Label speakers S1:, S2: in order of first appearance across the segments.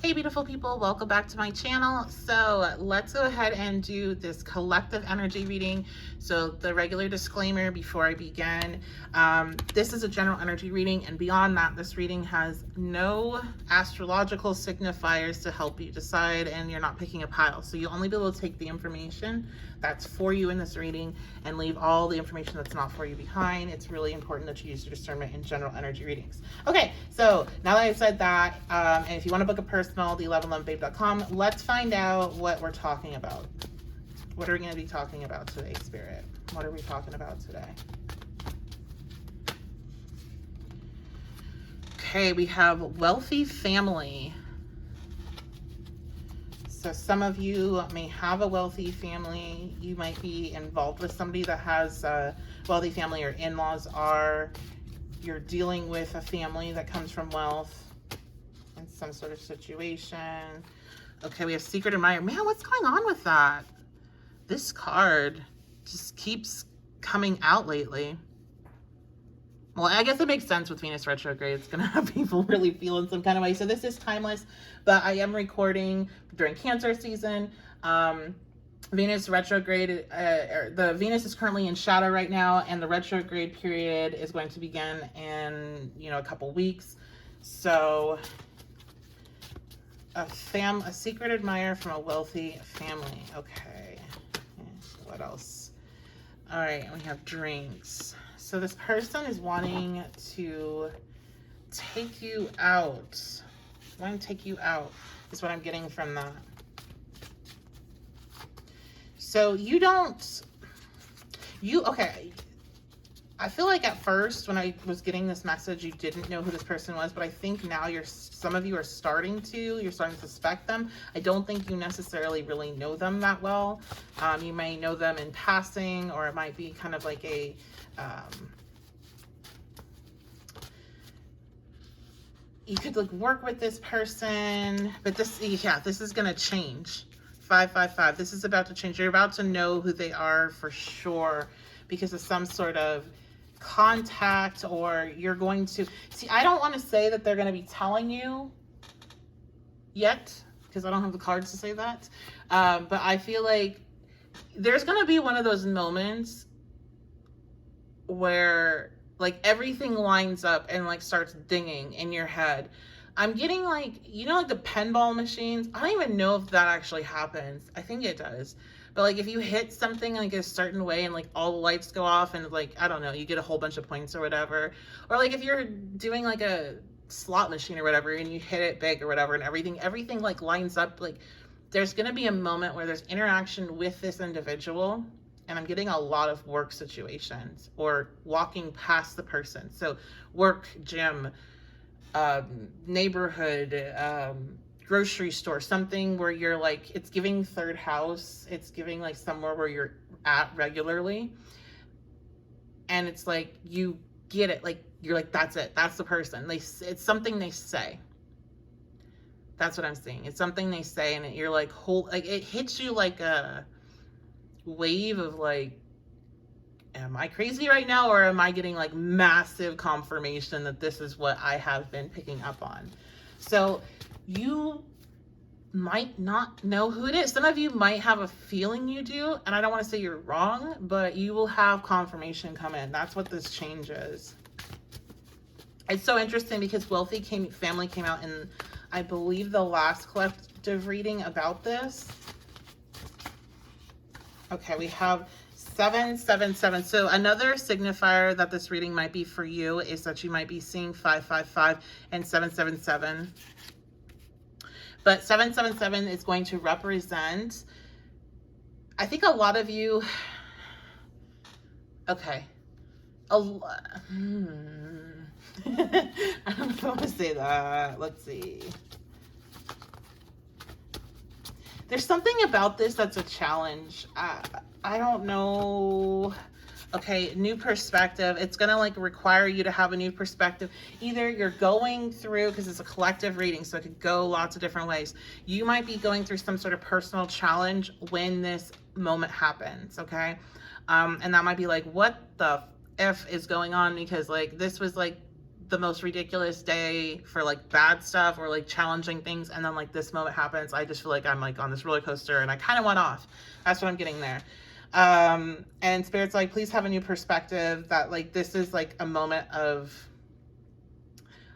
S1: Hey beautiful people, welcome back to my channel. So let's go ahead and do this collective energy reading. So the regular disclaimer before I begin, this is a general energy reading, and beyond that, this reading has no astrological signifiers to help you decide, and you're not picking a pile. So you'll only be able to take the information that's for you in this reading and leave all the information that's not for you behind. It's really important that you use your discernment in general energy readings. Okay, so now that I've said that, and if you want to book a personal, the11lovebabe.com, let's find out what we're talking about. What are we going to be talking about today, Spirit? What are we talking about today? Okay, we have wealthy family. So some of you may have a wealthy family. You might be involved with somebody that has a wealthy family, or in-laws are. You're dealing with a family that comes from wealth in some sort of situation. Okay, we have SecretAdmirer. Man, what's going on with that? This card just keeps coming out lately. Well, I guess it makes sense with Venus retrograde. It's going to have people really feeling some kind of way. So this is timeless, but I am recording during Cancer season. Venus retrograde, the Venus is currently in shadow right now, and the retrograde period is going to begin in, a couple weeks. So a secret admirer from a wealthy family. Okay. What else? All right, and we have drinks. So this person is wanting to take you out. Wanting to take you out is what I'm getting from that. So okay. I feel like at first when I was getting this message, you didn't know who this person was, but I think now some of you are starting to suspect them. I don't think you necessarily really know them that well. You may know them in passing, or it might be kind of like a, you could like work with this person, but this is going to change. 555. This is about to change. You're about to know who they are for sure because of some sort of contact, or you're going to see. I don't want to say that they're going to be telling you yet because I don't have the cards to say that. But I feel like there's going to be one of those moments where like everything lines up and like starts dinging in your head. I'm getting like, like the pinball machines. I don't even know if that actually happens. I think it does. But like if you hit something like a certain way and like all the lights go off and like, I don't know, you get a whole bunch of points or whatever. Or like if you're doing like a slot machine or whatever and you hit it big or whatever and everything like lines up, like there's going to be a moment where there's interaction with this individual. And I'm getting a lot of work situations or walking past the person. So work, gym, neighborhood, grocery store, something where you're like, it's giving third house. It's giving like somewhere where you're at regularly. And it's like, you get it. Like, you're like, that's it. That's the person. It's something they say. That's what I'm seeing. It's something they say. And you're like, it hits you like a wave of like, am I crazy right now, or am I getting like massive confirmation that this is what I have been picking up on? So you might not know who it is. Some of you might have a feeling you do, and I don't want to say you're wrong, but you will have confirmation come in. That's what this change is. It's so interesting because wealthy family came out in, I believe, the last collective reading about this. Okay, we have 777. So another signifier that this reading might be for you is that you might be seeing 555 and 777. But 777 is going to represent, I think a lot of you, okay. I don't know if I want to say that. Let's see. There's something about this that's a challenge. I don't know. Okay, new perspective. It's going to like require you to have a new perspective. Either you're going through, because it's a collective reading, so it could go lots of different ways. You might be going through some sort of personal challenge when this moment happens, okay? And that might be like, what the F is going on? Because like this was like the most ridiculous day for like bad stuff or like challenging things, and then like this moment happens. I just feel like I'm like on this roller coaster and I kind of went off. That's what I'm getting there. And Spirit's like, please have a new perspective, that like this is like a moment of,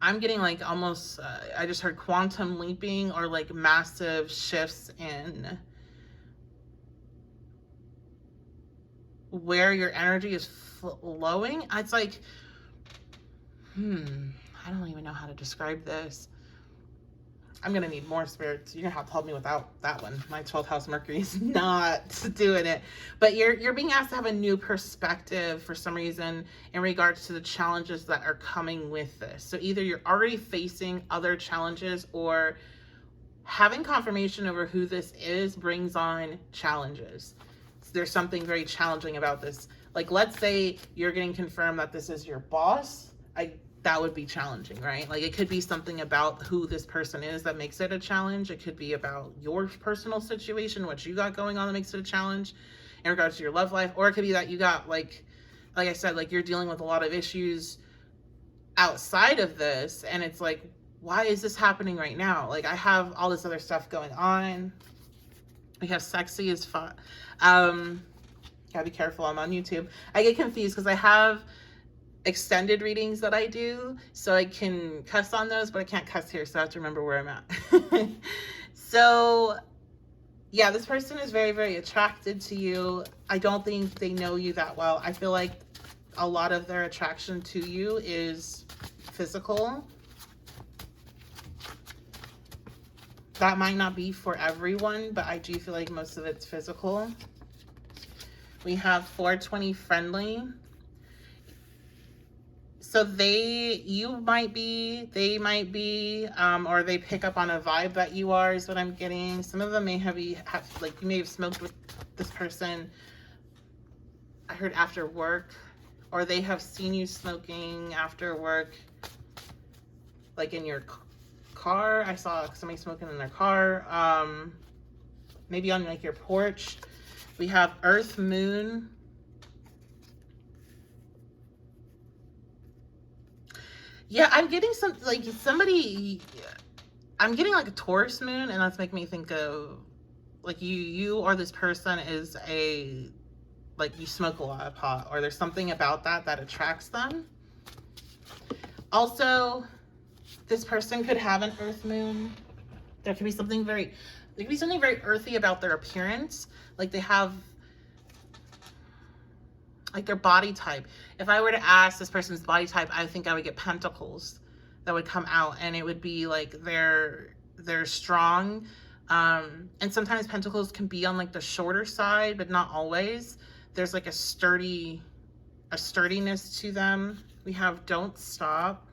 S1: I'm getting like almost I just heard quantum leaping, or like massive shifts in where your energy is flowing. It's like, I don't even know how to describe this. I'm gonna need more spirits. You're gonna have to help me without that one. My 12th house Mercury is not doing it. But you're being asked to have a new perspective for some reason in regards to the challenges that are coming with this. So either you're already facing other challenges, or having confirmation over who this is brings on challenges. So there's something very challenging about this. Like, let's say you're getting confirmed that this is your boss. That would be challenging, right? Like, it could be something about who this person is that makes it a challenge. It could be about your personal situation, what you got going on that makes it a challenge in regards to your love life. Or it could be that you got, like I said, like you're dealing with a lot of issues outside of this. And it's like, why is this happening right now? Like, I have all this other stuff going on. We have sexy as fun. Gotta be careful. I'm on YouTube. I get confused because I have extended readings that I do, so I can cuss on those, but I can't cuss here, so I have to remember where I'm at. So yeah, this person is very, very attracted to you. I don't think they know you that well. I feel like a lot of their attraction to you is physical. That might not be for everyone, but I do feel like most of it's physical. We have 420 friendly. So they might be, or they pick up on a vibe that you are, is what I'm getting. Some of them may have like, you may have smoked with this person, I heard, after work, or they have seen you smoking after work, like in your car. I saw somebody smoking in their car, maybe on like your porch. We have Earth, Moon. Yeah, I'm getting I'm getting like a Taurus moon, and that's making me think of like you or this person is like you smoke a lot of pot, or there's something about that attracts them. Also, this person could have an Earth moon. There could be something very earthy about their appearance. Like they have like their body type. If I were to ask this person's body type, I think I would get pentacles that would come out, and it would be like they're strong. And sometimes pentacles can be on like the shorter side, but not always. There's like a sturdiness to them. We have Don't Stop.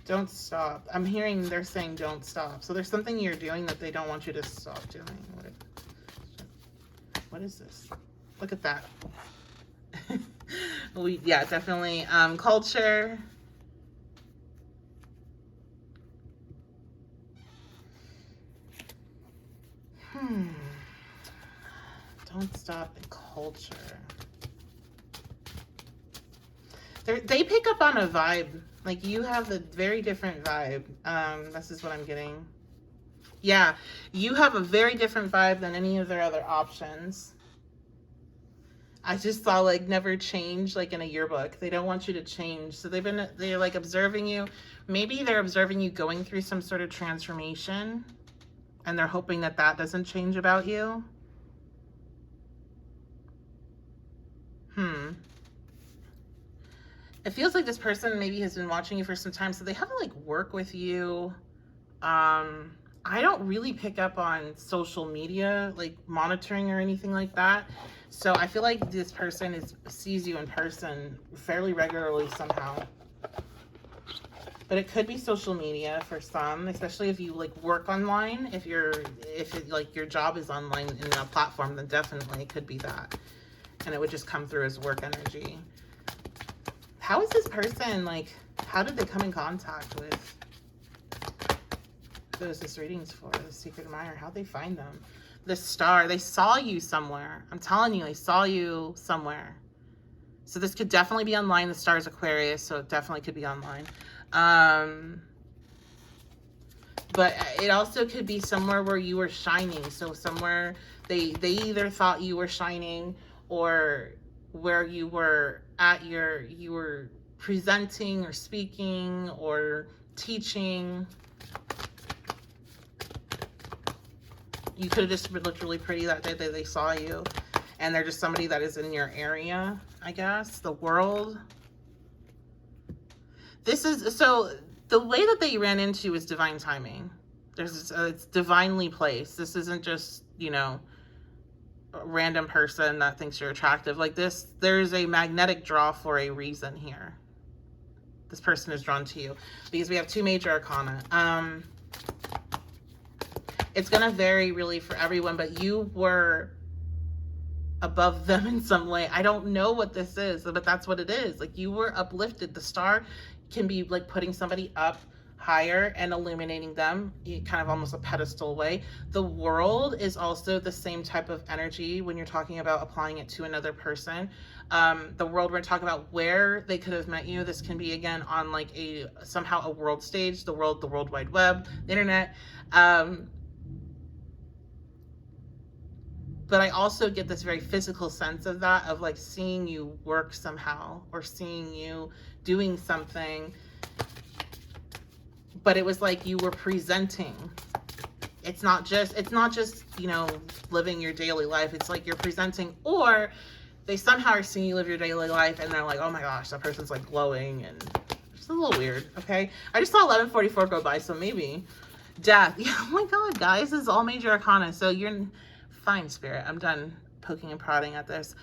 S1: Don't stop. I'm hearing they're saying don't stop. So there's something you're doing that they don't want you to stop doing. What is this? Look at that. Yeah, definitely. Culture. Don't stop in culture. They pick up on a vibe. Like, you have a very different vibe. This is what I'm getting. Yeah, you have a very different vibe than any of their other options. I just saw like never change, like in a yearbook. They don't want you to change. So they're like observing you. Maybe they're observing you going through some sort of transformation, and they're hoping that doesn't change about you. It feels like this person maybe has been watching you for some time, so they haven't like worked with you. I don't really pick up on social media, like monitoring or anything like that. So I feel like this person sees you in person fairly regularly somehow. But it could be social media for some, especially if you like work online. If like your job is online in a platform, then definitely it could be that. And it would just come through as work energy. How is this person, like, how did they come in contact with those this reading's for, the SecretAdmirer? How'd they find them? this star, they saw you somewhere. I'm telling you, they saw you somewhere. So this could definitely be online. The star is Aquarius, so it definitely could be online. But it also could be somewhere where you were shining. So somewhere they either thought you were shining, or where you were at you were presenting or speaking or teaching. You could have just looked really pretty that day that they saw you, and they're just somebody that is in your area, I guess. The world. This is, so the way that they ran into is divine timing. It's divinely placed. This isn't just, you know, a random person that thinks you're attractive. Like this, there's a magnetic draw for a reason here. This person is drawn to you because we have 2 major arcana. It's going to vary really for everyone, but you were above them in some way. I don't know what this is, but that's what it is. Like you were uplifted. The star can be like putting somebody up higher and illuminating them, kind of almost a pedestal way. The world is also the same type of energy when you're talking about applying it to another person. The world, we're talking about where they could have met you. This can be, again, on like somehow a world stage, the World Wide Web, the internet. But I also get this very physical sense of that, of like seeing you work somehow, or seeing you doing something. But it was like you were presenting. It's not just, you know, living your daily life. It's like you're presenting, or they somehow are seeing you live your daily life and they're like, oh my gosh, that person's like glowing, and it's a little weird, okay? I just saw 1144 go by, so maybe death. Yeah, oh my God, guys, this is all major arcana. So you're fine, Spirit. I'm done poking and prodding at this.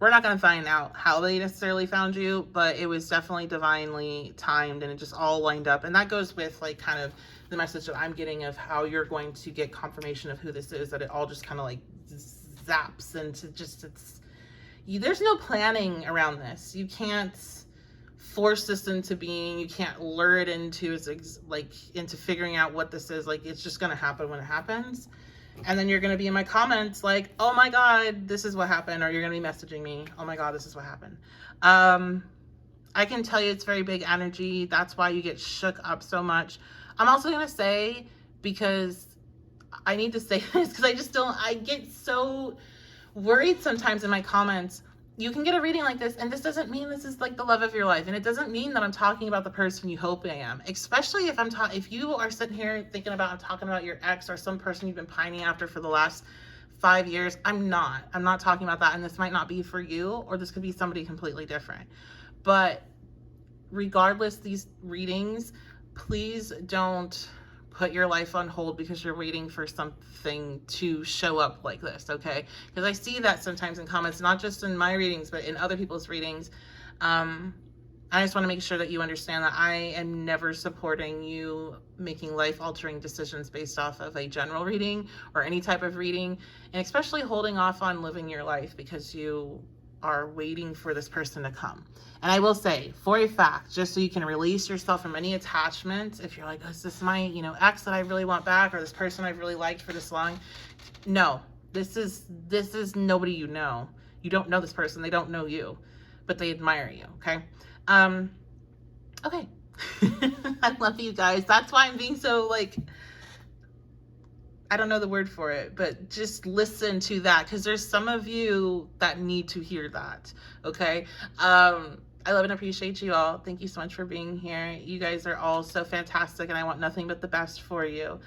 S1: We're not going to find out how they necessarily found you, but it was definitely divinely timed, and it just all lined up. And that goes with like kind of the message that I'm getting of how you're going to get confirmation of who this is, that it all just kind of like zaps into just, there's no planning around this. You can't force this into being. You can't lure it into into figuring out what this is. Like, it's just going to happen when it happens. And then you're going to be in my comments like, oh my God, this is what happened. Or you're going to be messaging me, oh my God, this is what happened. I can tell you it's very big energy. That's why you get shook up so much. I'm also going to say, because I need to say this, because I get so worried sometimes in my comments. You can get a reading like this, and this doesn't mean this is like the love of your life, and it doesn't mean that I'm talking about the person you hope I am. Especially if you are sitting here thinking about talking about your ex or some person you've been pining after for the last 5 years. I'm not talking about that, and this might not be for you, or this could be somebody completely different. But regardless, these readings, please don't put your life on hold because you're waiting for something to show up like this, okay? Because I see that sometimes in comments, not just in my readings, but in other people's readings. I just want to make sure that you understand that I am never supporting you making life-altering decisions based off of a general reading or any type of reading, and especially holding off on living your life because you are waiting for this person to come. And I will say, for a fact, just so you can release yourself from any attachment, if you're like, oh, is this my, ex that I really want back, or this person I've really liked for this long? No, this is nobody you know. You don't know this person. They don't know you, but they admire you, okay? Okay. I love you guys. That's why I'm being so, I don't know the word for it, but just listen to that, because there's some of you that need to hear that, okay? I love and appreciate you all. Thank you so much for being here. You guys are all so fantastic, and I want nothing but the best for you.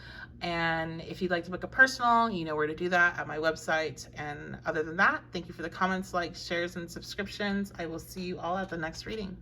S1: And if you'd like to book a personal, you know where to do that, at my website. And other than that, thank you for the comments, likes, shares, and subscriptions. I will see you all at the next reading.